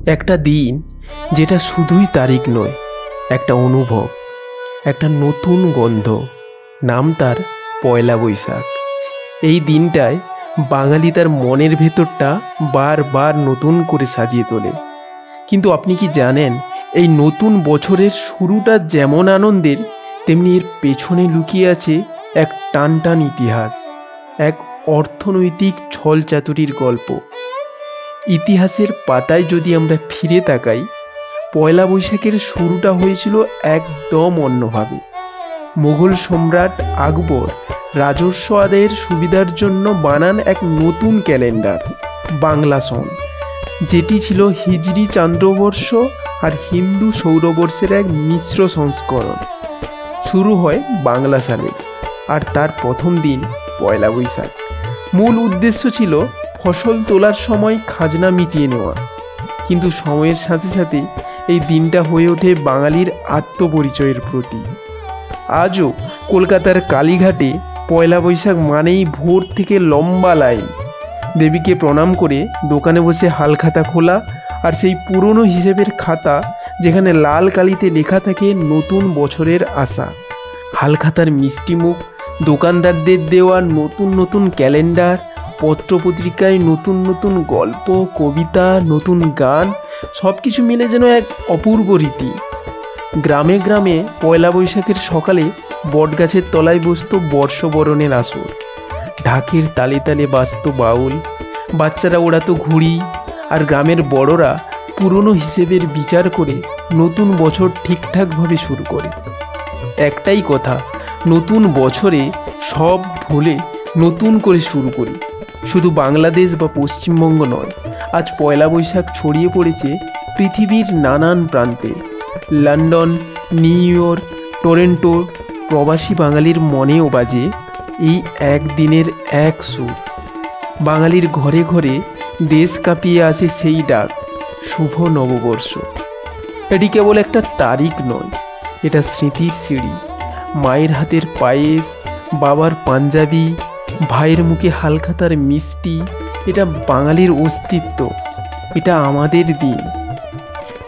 একটা দিন যেটা শুধুই তারিখ নয়, একটা অনুভব, একটা নতুন গন্ধ। নাম তার পয়লা বৈশাখ। এই দিনটায় বাঙালি তার মনের ভেতরটা বারবার নতুন করে সাজিয়ে তোলে। কিন্তু আপনি কি জানেন, এই নতুন বছরের শুরুটা যেমন আনন্দের, তেমনি এর পেছনে লুকিয়ে আছে এক টানটান ইতিহাস, এক অর্থনৈতিক ছলচাতুরির গল্প। ইতিহাসের পাতায় যদি আমরা ফিরে তাকাই, পয়লা বৈশাখের শুরুটা হয়েছিল একদম অন্যভাবে। মুঘল সম্রাট আকবর রাজস্ব আদায়ের সুবিধার জন্য বানান এক নতুন ক্যালেন্ডার, বাংলা সন, যেটি ছিল হিজরি চান্দ্রবর্ষ আর হিন্দু সৌরবর্ষের এক মিশ্র সংস্করণ। শুরু হয় বাংলা সালে, আর তার প্রথম দিন পয়লা বৈশাখ। মূল উদ্দেশ্য ছিল ফসল তোলার সময় খাজনা মিটিয়ে নেওয়া। কিন্তু সময়ের সাথে সাথে এই দিনটা হয়ে ওঠে বাঙালির আত্মপরিচয়ের প্রতীক। আজও কলকাতার কালীঘাটে পয়লা বৈশাখ মানেই ভোর থেকে লম্বা লাইন, দেবীকে প্রণাম করে দোকানে বসে হালখাতা খোলা, আর সেই পুরনো হিসেবের খাতা যেখানে লাল কালিতে লেখা থাকে নতুন বছরের আশা। হালখাতার মিষ্টিমুখ, দোকানদারদের দেওয়া নতুন নতুন ক্যালেন্ডার, পত্রপত্রিকায় নতুন নতুন গল্প, কবিতা, নতুন গান, সব কিছু মিলে যেন এক অপূর্ব রীতি। গ্রামে গ্রামে পয়লা বৈশাখের সকালে বটগাছের তলায় বসত বর্ষবরণের আসর। ঢাকের তালে তালে বাজত বাউল, বাচ্চারা ওড়াতো ঘুড়ি, আর গ্রামের বড়রা পুরনো হিসেবের বিচার করে নতুন বছর ঠিকঠাকভাবে শুরু করে। একটাই কথা, নতুন বছরে সব ভুলে নতুন করে শুরু করি। শুধু বাংলাদেশ বা পশ্চিমবঙ্গ নয়, আজ পয়লা বৈশাখ ছড়িয়ে পড়েছে পৃথিবীর নানান প্রান্তে। লন্ডন, নিউ ইয়র্ক, টরন্টো প্রবাসী বাঙালির মনেও বাজে এই একদিনের এক সুর। বাঙালির ঘরে ঘরে দেশ কাঁপিয়ে আসে সেই ডাক, শুভ নববর্ষ। এটি কেবল একটা তারিখ নয়, এটা স্মৃতির সিঁড়ি। মায়ের হাতের পায়েস, বাবার পাঞ্জাবি, ভাইয়ের মুখে হালখাতার মিষ্টি, এটা বাঙালির অস্তিত্ব, এটা আমাদের দিন।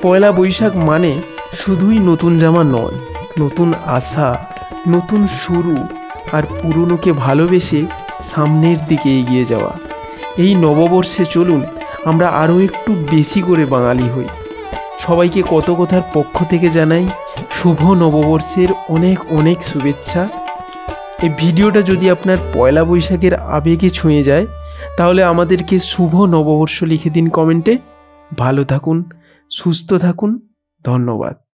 পয়লা বৈশাখ মানে শুধুই নতুন জামা নয়, নতুন আশা, নতুন শুরু, আর পুরনোকে ভালোবেসে সামনের দিকে এগিয়ে যাওয়া। এই নববর্ষে চলুন আমরা আরও একটু বেশি করে বাঙালি হই। সবাইকে কত কথার পক্ষ থেকে জানাই শুভ নববর্ষের অনেক অনেক শুভেচ্ছা। এই ভিডিওটা যদি আপনার পয়লা বৈশাখের আবেগে ছুঁয়ে যায়, তাহলে আমাদেরকে শুভ নববর্ষ লিখে দিন কমেন্টে। ভালো থাকুন, সুস্থ থাকুন, ধন্যবাদ।